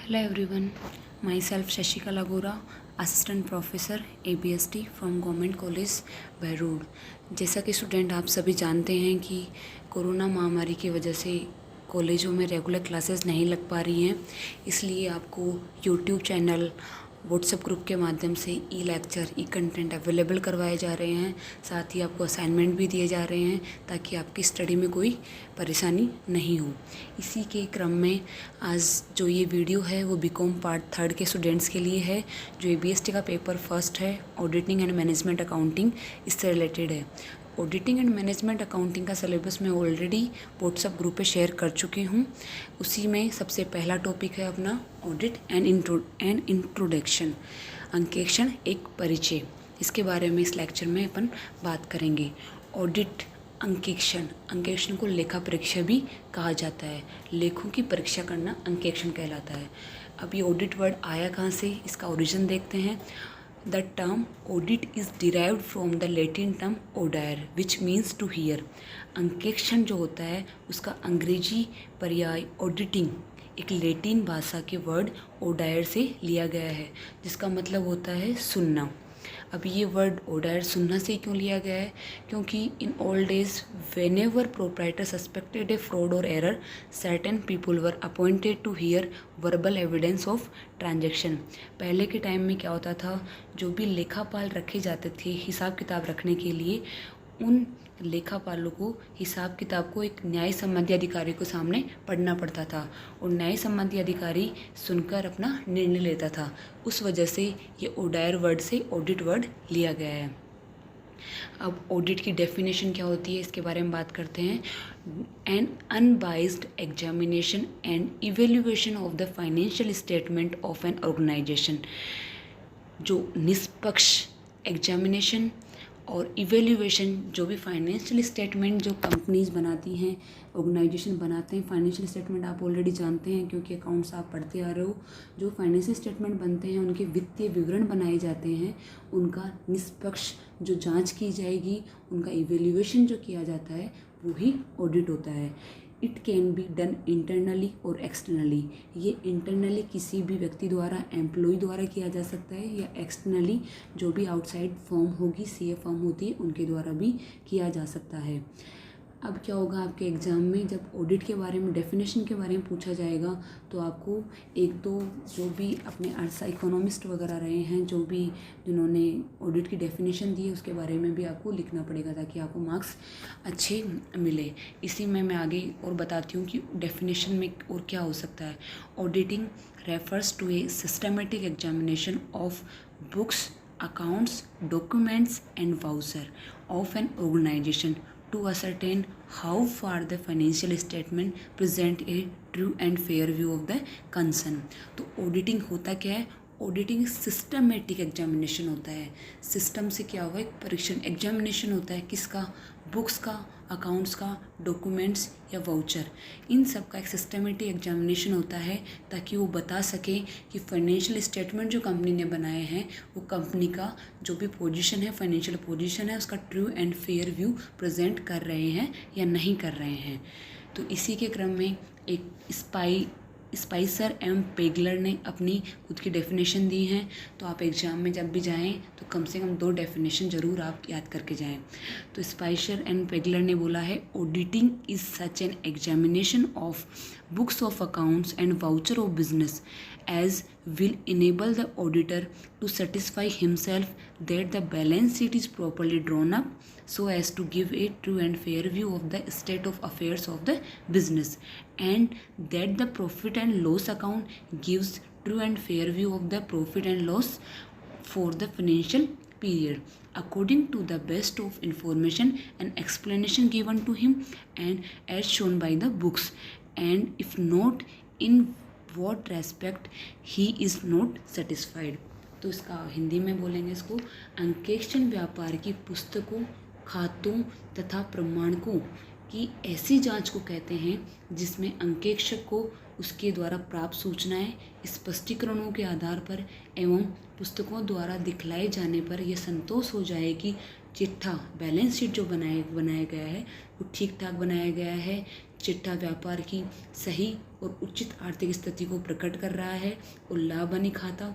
Hello everyone, myself Shashikala Gora, Assistant Professor ABST from Government College Behror. जैसा कि student आप सभी जानते हैं कि कोरोना महामारी की वजह से कॉलेजों में रेगुलर क्लासेस नहीं लग पा रही हैं, इसलिए आपको यूट्यूब चैनल व्हाट्सएप ग्रुप के माध्यम से ई लेक्चर ई कंटेंट अवेलेबल करवाए जा रहे हैं। साथ ही आपको असाइनमेंट भी दिए जा रहे हैं ताकि आपकी स्टडी में कोई परेशानी नहीं हो। इसी के क्रम में आज जो ये वीडियो है वो बीकॉम पार्ट 3 के स्टूडेंट्स के लिए है, जो ABST का पेपर फर्स्ट है, ऑडिटिंग एंड मैनेजमेंट अकाउंटिंग, इससे रिलेटेड है। ऑडिटिंग एंड मैनेजमेंट अकाउंटिंग का सिलेबस मैं ऑलरेडी व्हाट्सएप ग्रुप पे शेयर कर चुकी हूँ। उसी में सबसे पहला टॉपिक है अपना ऑडिट एंड इंट्रोडक्शन, अंकेक्षण एक परिचय। इसके बारे में इस लेक्चर में अपन बात करेंगे। ऑडिट अंकेक्षण को लेखा परीक्षा भी कहा जाता है। लेखों की परीक्षा करना अंकेक्षण कहलाता है। अब ये ऑडिट वर्ड आया कहाँ से, इसका ओरिजिन देखते हैं। The term audit is derived from the Latin term audire, which means to hear. अंकेक्षण जो होता है उसका अंग्रेजी पर्याय ऑडिटिंग एक लैटिन भाषा के वर्ड ओडायर से लिया गया है, जिसका मतलब होता है सुनना। अब ये वर्ड ओडायर सुनना से क्यों लिया गया है? क्योंकि in old days whenever proprietor suspected a fraud और error, certain people were appointed to hear verbal evidence of transaction. पहले के टाइम में क्या होता था, जो भी लेखापाल रखे जाते थे हिसाब किताब रखने के लिए, उन लेखापालों को हिसाब किताब को एक न्याय संबंधी अधिकारी को सामने पढ़ना पड़ता था और न्याय संबंधी अधिकारी सुनकर अपना निर्णय लेता था। उस वजह से ये ओडायर वर्ड से ऑडिट वर्ड लिया गया है। अब ऑडिट की डेफिनेशन क्या होती है इसके बारे में बात करते हैं। An unbiased examination and evaluation of the financial statement of an organization. जो निष्पक्ष एग्जामिनेशन और इवेल्युएशन, जो भी फाइनेंशियल स्टेटमेंट जो कंपनीज बनाती हैं, ऑर्गेनाइजेशन बनाते हैं। फाइनेंशियल स्टेटमेंट आप ऑलरेडी जानते हैं क्योंकि अकाउंट्स आप पढ़ते आ रहे हो। जो फाइनेंशियल स्टेटमेंट बनते हैं, उनके वित्तीय विवरण बनाए जाते हैं, उनका निष्पक्ष जो जांच की जाएगी, उनका इवेल्युएशन जो किया जाता है, वो ही ऑडिट होता है। It can be done internally और एक्सटर्नली। ये इंटरनली किसी भी व्यक्ति द्वारा, एम्प्लॉय द्वारा किया जा सकता है, या एक्सटर्नली जो भी आउटसाइड फर्म होगी, CA फर्म होती है, उनके द्वारा भी किया जा सकता है। अब क्या होगा आपके एग्ज़ाम में, जब ऑडिट के बारे में, डेफिनेशन के बारे में पूछा जाएगा, तो आपको एक दो जो भी अपने इकोनॉमिस्ट वगैरह रहे हैं, जो भी जिन्होंने ऑडिट की डेफिनेशन दी है, उसके बारे में भी आपको लिखना पड़ेगा ताकि आपको मार्क्स अच्छे मिले। इसी में मैं आगे और बताती हूँ कि डेफिनेशन में और क्या हो सकता है। Auditing refers to a systematic examination of books, accounts, documents and voucher of an organization to ascertain how far the financial statement present a true and fair view of the concern। तो auditing होता क्या है? Auditing systematic examination होता है। System से क्या हुआ, एक परीक्षण, एग्जामिनेशन होता है किसका? बुक्स का, अकाउंट्स का, डॉक्यूमेंट्स या वाउचर, इन सब का एक सिस्टमेटिक एग्जामिनेशन होता है ताकि वो बता सके कि फाइनेंशियल स्टेटमेंट जो कंपनी ने बनाए हैं, वो कंपनी का जो भी पोजीशन है, फाइनेंशियल पोजीशन है, उसका true and fair view present कर रहे हैं या नहीं कर रहे हैं। तो इसी के क्रम में एक स्पाइसर एवं पेगलर ने अपनी खुद की डेफिनेशन दी हैं। तो आप एग्ज़ाम में जब भी जाएं तो कम से कम 2 डेफिनेशन ज़रूर आप याद करके जाएं। तो स्पाइसर एंड पेगलर ने बोला है, auditing is such an examination of books of accounts and voucher of business as will enable the auditor to satisfy himself that the balance sheet is properly drawn up so as to give a true and fair view of the state of affairs of the business, and that the profit and loss account gives true and fair view of the profit and loss for the financial period according to the best of information and explanation given to him and as shown by the books, and if not, in what respect he is not satisfied। तो इसका हिंदी में बोलेंगे इसको, अंकेक्षण व्यापार की पुस्तकों, खातों तथा प्रमाणकों की ऐसी जांच को कहते हैं जिसमें अंकेक्षक को उसके द्वारा प्राप्त सूचनाएं, स्पष्टीकरणों के आधार पर एवं पुस्तकों द्वारा दिखलाए जाने पर यह संतोष हो जाए कि चिट्ठा बैलेंस शीट जो बनाया गया है वो ठीक ठाक बनाया गया है। चिट्ठा व्यापार की सही और उचित आर्थिक स्थिति को प्रकट कर रहा है और लाभ हानि खाता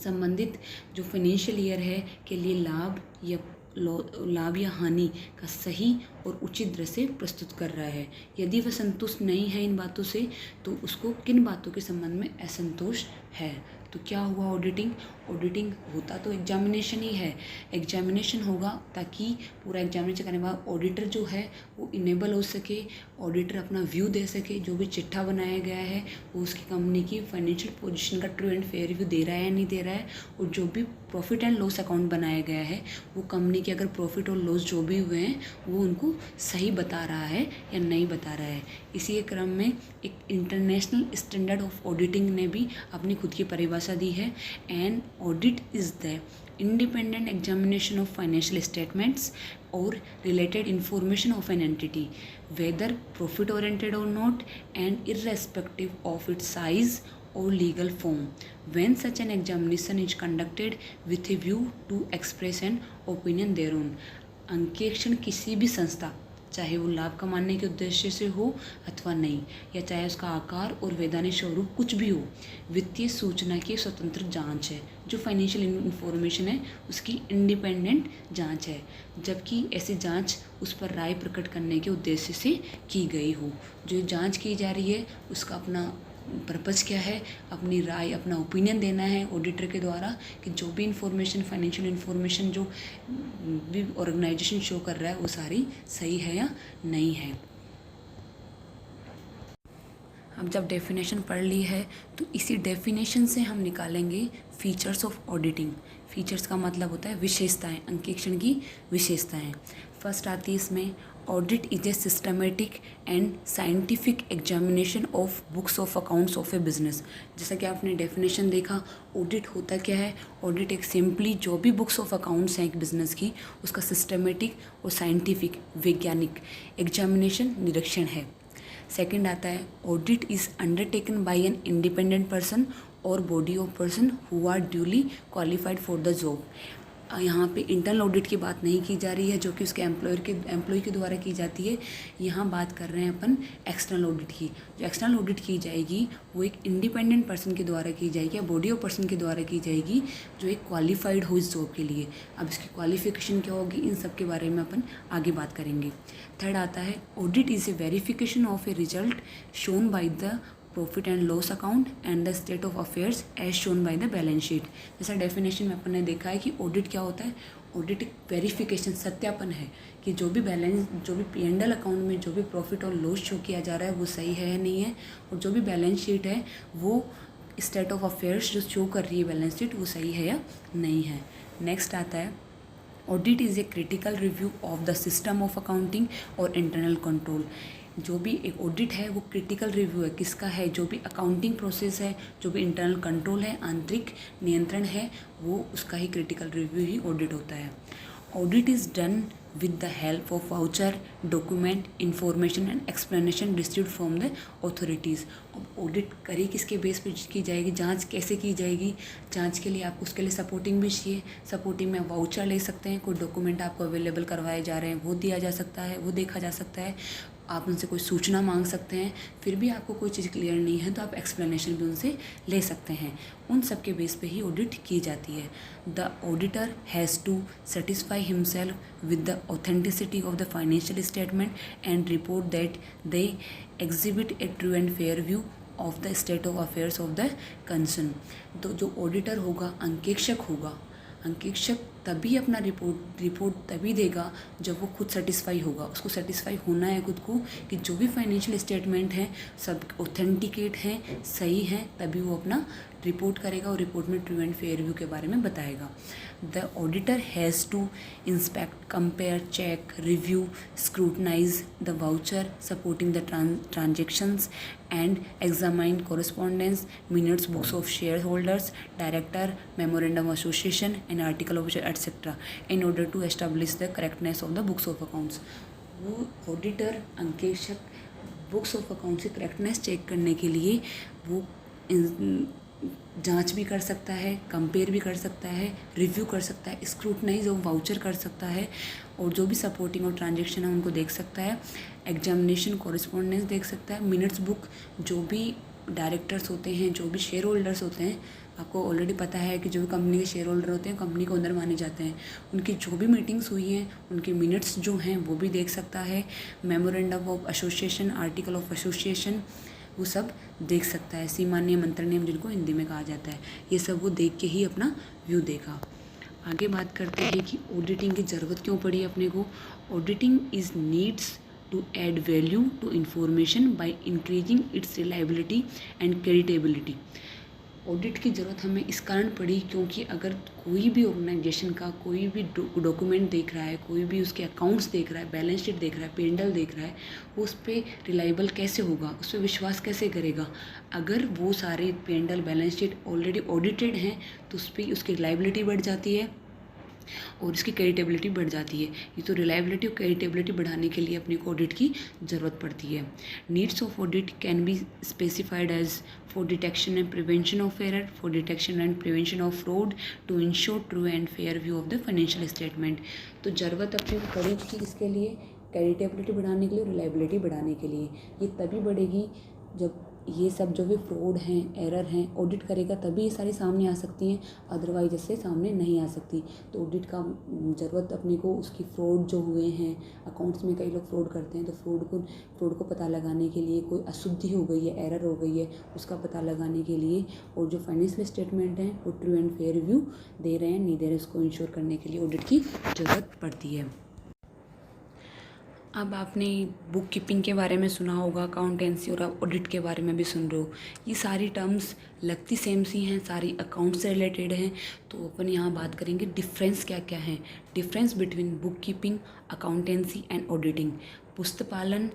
संबंधित जो फाइनेंशियल ईयर है के लिए लाभ या हानि का सही और उचित तरह से प्रस्तुत कर रहा है। यदि वह संतुष्ट नहीं है इन बातों से तो उसको किन बातों के संबंध में असंतोष है। तो क्या हुआ ऑडिटिंग होता तो एग्जामिनेशन ही है। एग्जामिनेशन होगा ताकि पूरा एग्जामिनेशन करने के बाद ऑडिटर जो है वो इनेबल हो सके, ऑडिटर अपना व्यू दे सके, जो भी चिट्ठा बनाया गया है वो उसकी कंपनी की फाइनेंशियल पोजीशन का ट्रू एंड फेयर व्यू दे रहा है या नहीं दे रहा है, और जो भी प्रॉफिट एंड लॉस अकाउंट बनाया गया है वो कंपनी के अगर प्रॉफिट और लॉस जो भी हुए हैं वो उनको सही बता रहा है या नहीं बता रहा है। इसी के क्रम में एक इंटरनेशनल स्टैंडर्ड ऑफ ऑडिटिंग ने भी अपनी खुद की परिभाषा दी है। And audit is the independent examination of financial statements or related information of an entity, whether profit oriented or not, and irrespective of its size or legal form, when such an examination is conducted with a view to express an opinion thereon। अंकेक्षण किसी भी संस्था, चाहे वो लाभ कमाने के उद्देश्य से हो अथवा नहीं, या चाहे उसका आकार और वैधानिक स्वरूप कुछ भी हो, वित्तीय सूचना की स्वतंत्र जांच है। जो फाइनेंशियल इन्फॉर्मेशन है उसकी इंडिपेंडेंट जांच है, जबकि ऐसी जांच उस पर राय प्रकट करने के उद्देश्य से की गई हो। जो जांच की जा रही है उसका अपना पर्पज़ क्या है, अपनी राय अपना ओपिनियन देना है ऑडिटर के द्वारा कि जो भी इंफॉर्मेशन फाइनेंशियल इन्फॉर्मेशन जो भी ऑर्गेनाइजेशन शो कर रहा है वो सारी सही है या नहीं है। अब जब डेफिनेशन पढ़ ली है तो इसी डेफिनेशन से हम निकालेंगे फीचर्स ऑफ ऑडिटिंग। फीचर्स का मतलब होता है विशेषताएं, अंकेक्षण की विशेषताएं। फर्स्ट आती है इसमें audit is a systematic and scientific examination of books of accounts of A business. जैसा कि आपने डेफिनेशन देखा, ऑडिट होता क्या है। ऑडिट एक सिंपली जो भी बुक्स ऑफ अकाउंट्स हैं एक बिजनेस की उसका सिस्टमेटिक और साइंटिफिक वैज्ञानिक एग्जामिनेशन निरीक्षण है। सेकंड आता है audit is undertaken by an independent person और body of person who are duly qualified for the job. यहाँ पे इंटरनल ऑडिट की बात नहीं की जा रही है जो कि उसके एम्प्लॉय के द्वारा की जाती है। यहाँ बात कर रहे हैं अपन एक्सटर्नल ऑडिट की। जो एक्सटर्नल ऑडिट की जाएगी वो एक इंडिपेंडेंट पर्सन के द्वारा की जाएगी या बॉडी ऑफ पर्सन के द्वारा की जाएगी जो एक क्वालिफाइड हो इस जॉब के लिए। अब इसकी क्वालिफिकेशन क्या होगी इन सब के बारे में अपन आगे बात करेंगे। थर्ड आता है audit is a verification of a result shown by the profit and loss account and the state of affairs as shown by the balance sheet. जैसा डेफिनेशन में अपन ने देखा है कि ऑडिट क्या होता है। ऑडिट एक वेरिफिकेशन सत्यापन है कि जो भी P&L अकाउंट में जो भी प्रॉफिट और लॉस शो किया जा रहा है वो सही है या नहीं है, और जो भी बैलेंस शीट है वो स्टेट ऑफ अफेयर्स जो शो कर रही है बैलेंस शीट वो सही है या नहीं है। नेक्स्ट आता है audit is a critical review of the system of accounting और इंटरनल कंट्रोल। जो भी एक ऑडिट है वो क्रिटिकल रिव्यू है किसका है, जो भी अकाउंटिंग प्रोसेस है, जो भी इंटरनल कंट्रोल है, आंतरिक नियंत्रण है, वो उसका ही क्रिटिकल रिव्यू ही ऑडिट होता है। Audit is done with the help of voucher, document, information and explanation received from the authorities। अब ऑडिट करी किसके बेस पे की जाएगी, जांच कैसे की जाएगी। जांच के लिए आपको उसके लिए सपोर्टिंग भी चाहिए। सपोर्टिंग में वाउचर ले सकते हैं, कोई डॉक्यूमेंट आपको अवेलेबल करवाए जा रहे हैं वो दिया जा सकता है, वो देखा जा सकता है। आप उनसे कोई सूचना मांग सकते हैं, फिर भी आपको कोई चीज़ क्लियर नहीं है तो आप एक्सप्लेनेशन भी उनसे ले सकते हैं। उन सब के बेस पे ही ऑडिट की जाती है। The auditor has to satisfy himself with the authenticity of the financial statement and report that they exhibit a true and fair view of the state of affairs of the concern. तो जो auditor होगा अंकेक्षक होगा। अंकेक्षक तभी अपना report तभी देगा जब वो खुद सेटिस्फाई होगा। उसको सेटिस्फाई होना है खुद को कि जो भी फाइनेंशियल स्टेटमेंट हैं सब ऑथेंटिकेट हैं, सही हैं, तभी वो अपना रिपोर्ट करेगा और रिपोर्ट में ट्रू एंड फेयर व्यू के बारे में बताएगा। The auditor has to inspect, compare, check, review, scrutinize the voucher supporting the transactions and examine correspondence, minutes, books of share holders, director, memorandum association and article of etcetera in order to establish the correctness of the books of accounts. वो auditor अंकेक्षक books of accounts की correctness check करने के लिए वो जांच भी कर सकता है, कंपेयर भी कर सकता है, रिव्यू कर सकता है, स्क्रूटनाइज और वाउचर कर सकता है, और जो भी सपोर्टिंग और ट्रांजेक्शन है उनको देख सकता है, एग्जामिनेशन कॉरेस्पॉन्डेंस देख सकता है, मिनट्स बुक, जो भी डायरेक्टर्स होते हैं, जो भी शेयर होल्डर्स होते हैं, आपको ऑलरेडी पता है कि जो भी कंपनी के शेयर होल्डर होते हैं कंपनी को अंदर माने जाते हैं, उनकी जो भी मीटिंग्स हुई हैं उनकी मिनट्स जो हैं वो भी देख सकता है, memorandum of association, article of association, वो सब देख सकता है, सीमा नियम, अंतर नियम जिनको हिंदी में कहा जाता है, ये सब वो देख के ही अपना व्यू देगा। आगे बात करते हैं कि ऑडिटिंग की ज़रूरत क्यों पड़ी अपने को। Auditing is needs to add value to information by increasing its reliability and creditability. Audit की ज़रूरत हमें इस कारण पड़ी क्योंकि अगर कोई भी ऑर्गेनाइजेशन का कोई भी डॉक्यूमेंट देख रहा है, कोई भी उसके अकाउंट्स देख रहा है, बैलेंस शीट देख रहा है, P&L देख रहा है, वो उस पर रिलायबल कैसे होगा, उस पर विश्वास कैसे करेगा। अगर वो सारे P&L balance sheet already audited हैं तो उस पर उसकी रिलायबिलिटी बढ़ जाती है और इसकी क्रेडिटेबिलिटी बढ़ जाती है। ये तो रिलायबिलिटी और क्रेडिटेबिलिटी बढ़ाने के लिए अपने को ऑडिट की ज़रूरत पड़ती है। Needs of audit can be specified as for detection and prevention of error, for detection and prevention of fraud, to ensure true and fair view of the financial statement. तो ज़रूरत अपने को पड़ी थी इसके लिए, क्रेडिटेबिलिटी बढ़ाने के लिए, रिलायबिलिटी बढ़ाने के लिए। ये तभी बढ़ेगी जब ये सब जो भी फ्रॉड हैं, एरर हैं, ऑडिट करेगा तभी ये सारी सामने आ सकती हैं, अदरवाइज इससे सामने नहीं आ सकती। तो ऑडिट का ज़रूरत अपने को उसकी फ्रॉड जो हुए हैं, अकाउंट्स में कई लोग फ्रॉड करते हैं, तो फ्रॉड को पता लगाने के लिए, कोई अशुद्धि हो गई है, एरर हो गई है, उसका पता लगाने के लिए, और जो फाइनेंशियल स्टेटमेंट हैं वो ट्रू एंड फेयर व्यू दे रहे हैं नहीं दे रहे, उसको इंश्योर करने के लिए ऑडिट की ज़रूरत पड़ती है। अब आपने बुक कीपिंग के बारे में सुना होगा, अकाउंटेंसी और आप ऑडिट के बारे में भी सुन रहे हो। ये सारी टर्म्स लगती सेम सी हैं, सारी अकाउंट से रिलेटेड हैं। तो अपन यहाँ बात करेंगे डिफरेंस क्या क्या है। Difference between book keeping, accountancy and auditing. पुस्तपालन,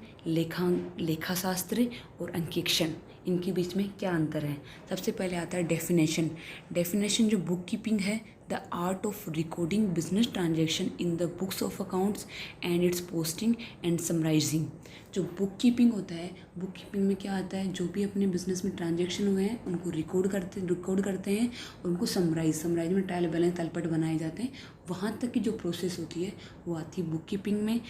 लेखाशास्त्र और अंकेक्षण, इनके बीच में क्या अंतर है। सबसे पहले आता है डेफिनेशन। डेफिनेशन जो बुक कीपिंग है, the art of recording business transaction in the books of accounts and its posting and summarizing. जो बुक कीपिंग होता है, बुक कीपिंग में क्या आता है, जो भी अपने बिजनेस में ट्रांजेक्शन हुए हैं उनको रिकॉर्ड करते हैं और उनको समराइज में ट्रायल बैलेंस तलपट बनाए जाते हैं। वहाँ तक की जो प्रोसेस होती है वो आती है बुक कीपिंग में।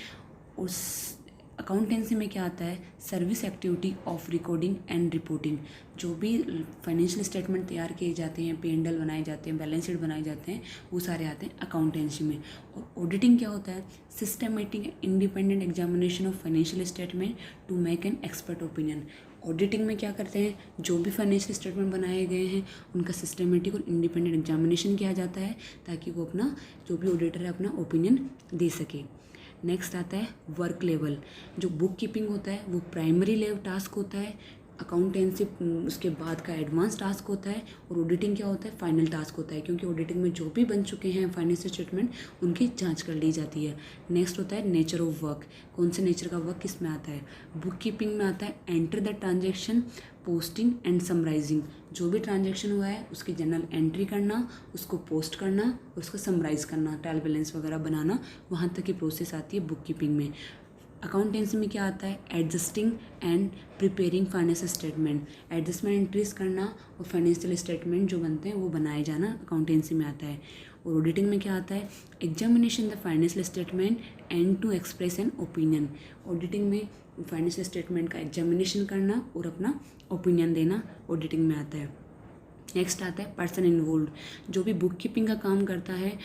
उस अकाउंटेंसी में क्या आता है, service activity of recording and reporting. जो भी फाइनेंशियल स्टेटमेंट तैयार किए जाते हैं, P&L बनाए जाते हैं, बैलेंस शीट बनाए जाते हैं, वो सारे आते हैं अकाउंटेंसी में। और ऑडिटिंग क्या होता है, systematic independent examination of financial statement to make an expert opinion. Auditing में क्या करते हैं, जो भी फाइनेंशियल स्टेटमेंट बनाए गए हैं उनका सिस्टमेटिक और इंडिपेंडेंट एग्जामिनेशन किया जाता है ताकि वो अपना, जो भी ऑडिटर है, अपना ओपिनियन दे सके। नेक्स्ट आता है वर्क लेवल। जो बुक कीपिंग होता है वो प्राइमरी लेवल टास्क होता है, अकाउंटेंसी उसके बाद का एडवांस टास्क होता है, और ऑडिटिंग क्या होता है, फाइनल टास्क होता है, क्योंकि ऑडिटिंग में जो भी बन चुके हैं फाइनेंशियल स्टेटमेंट उनकी जांच कर ली जाती है। नेक्स्ट होता है नेचर ऑफ वर्क। कौन से नेचर का वर्क किस में आता है, बुक कीपिंग में आता है enter the transaction, posting and summarizing. जो भी ट्रांजेक्शन हुआ है उसकी जनरल एंट्री करना, उसको पोस्ट करना और उसको समराइज़ करना, ट्रायल बैलेंस वगैरह बनाना, वहाँ तक की प्रोसेस आती है बुक कीपिंग में। अकाउंटेंसी में क्या आता है, adjusting and preparing financial statement. Adjustment entries करना और फाइनेंशियल स्टेटमेंट जो बनते हैं वो बनाए जाना अकाउंटेंसी में आता है। और ऑडिटिंग में क्या आता है, examination the financial statement and to express an opinion. Auditing में फाइनेंशियल स्टेटमेंट का एग्जामिनेशन करना और अपना ओपिनियन देना ऑडिटिंग में आता है। नेक्स्ट आता है पर्सन इन्वॉल्व। जो भी बुक कीपिंग का काम करता है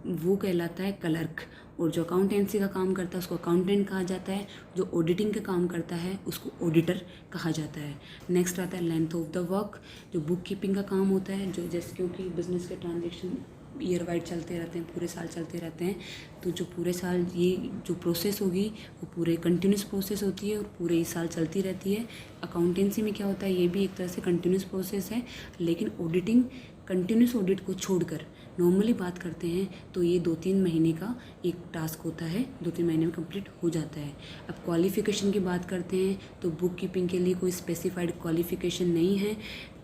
वो कहलाता है क्लर्क, और जो अकाउंटेंसी का काम करता है उसको अकाउंटेंट कहा जाता है, जो ऑडिटिंग का काम करता है उसको ऑडिटर कहा जाता है। नेक्स्ट आता है लेंथ ऑफ द वर्क। जो बुक कीपिंग का काम होता है, जो जैसे क्योंकि बिजनेस के ट्रांजेक्शन ईयर वाइड चलते रहते हैं, पूरे साल चलते रहते हैं, तो जो पूरे साल ये जो प्रोसेस होगी वो पूरे कंटिन्यूस प्रोसेस होती है और पूरे ही साल चलती रहती है। अकाउंटेंसी में क्या होता है, ये भी एक तरह से कंटिन्यूस प्रोसेस है, लेकिन ऑडिटिंग कंटिन्यूस ऑडिट को छोड़कर नॉर्मली बात करते हैं तो ये 2-3 महीने का एक टास्क होता है, 2-3 महीने में कंप्लीट हो जाता है। अब क्वालिफ़िकेशन की बात करते हैं तो बुक कीपिंग के लिए कोई स्पेसिफाइड क्वालिफ़िकेशन नहीं है,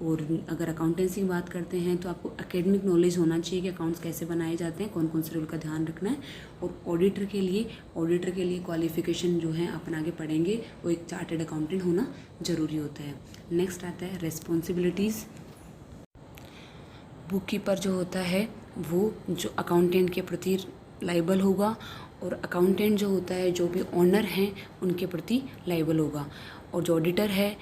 और अगर अकाउंटेंसी की बात करते हैं तो आपको एकेडमिक नॉलेज होना चाहिए कि अकाउंट्स कैसे बनाए जाते हैं, कौन कौन से रूल का ध्यान रखना है। और ऑडिटर के लिए क्वालिफ़िकेशन जो है अपन आगे पढ़ेंगे, वो एक चार्टर्ड अकाउंटेंट होना ज़रूरी होता है। नेक्स्ट आता है रेस्पॉन्सिबिलिटीज़। बुक कीपर जो होता है वो जो अकाउंटेंट के प्रति लाइबल होगा, और अकाउंटेंट जो होता है जो भी ऑनर हैं उनके प्रति लाइबल होगा। और जो ऑडिटर है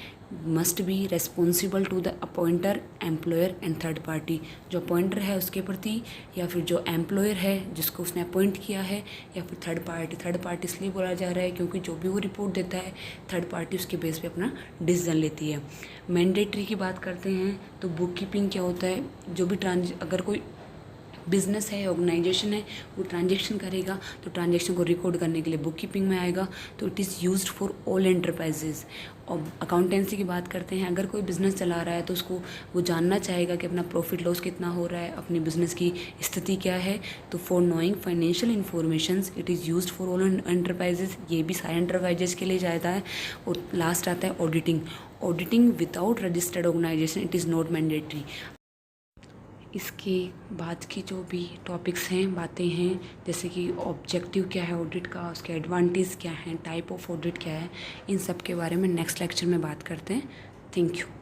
must be responsible to the appointer, employer and third party. जो अपॉइंटर है उसके प्रति, या फिर जो एम्प्लॉयर है जिसको उसने अपॉइंट किया है, या फिर थर्ड पार्टी। थर्ड पार्टी इसलिए बोला जा रहा है क्योंकि जो भी वो रिपोर्ट देता है थर्ड पार्टी उसके बेस पे अपना डिसीजन लेती है। मैंडेटरी की बात करते हैं तो बुक कीपिंग क्या होता है, जो भी अगर कोई बिजनेस है, ऑर्गेनाइजेशन है, वो ट्रांजेक्शन करेगा तो ट्रांजेक्शन को रिकॉर्ड करने के लिए बुक कीपिंग में आएगा। तो it is used for all enterprises. और अकाउंटेंसी की बात करते हैं, अगर कोई बिज़नेस चला रहा है तो उसको वो जानना चाहेगा कि अपना प्रॉफिट लॉस कितना हो रहा है, अपनी बिज़नेस की स्थिति क्या है। तो for knowing financial informations it is used for all enterprises, ये भी सारे एंटरप्राइजेज के लिए जाता है। और लास्ट आता है auditing. Auditing without registered organization it is not mandatory. इसके बाद की जो भी टॉपिक्स हैं, बातें हैं, जैसे कि ऑब्जेक्टिव क्या है ऑडिट का, उसके एडवांटेज क्या हैं, टाइप ऑफ ऑडिट क्या है, इन सब के बारे में नेक्स्ट लेक्चर में बात करते हैं। Thank you.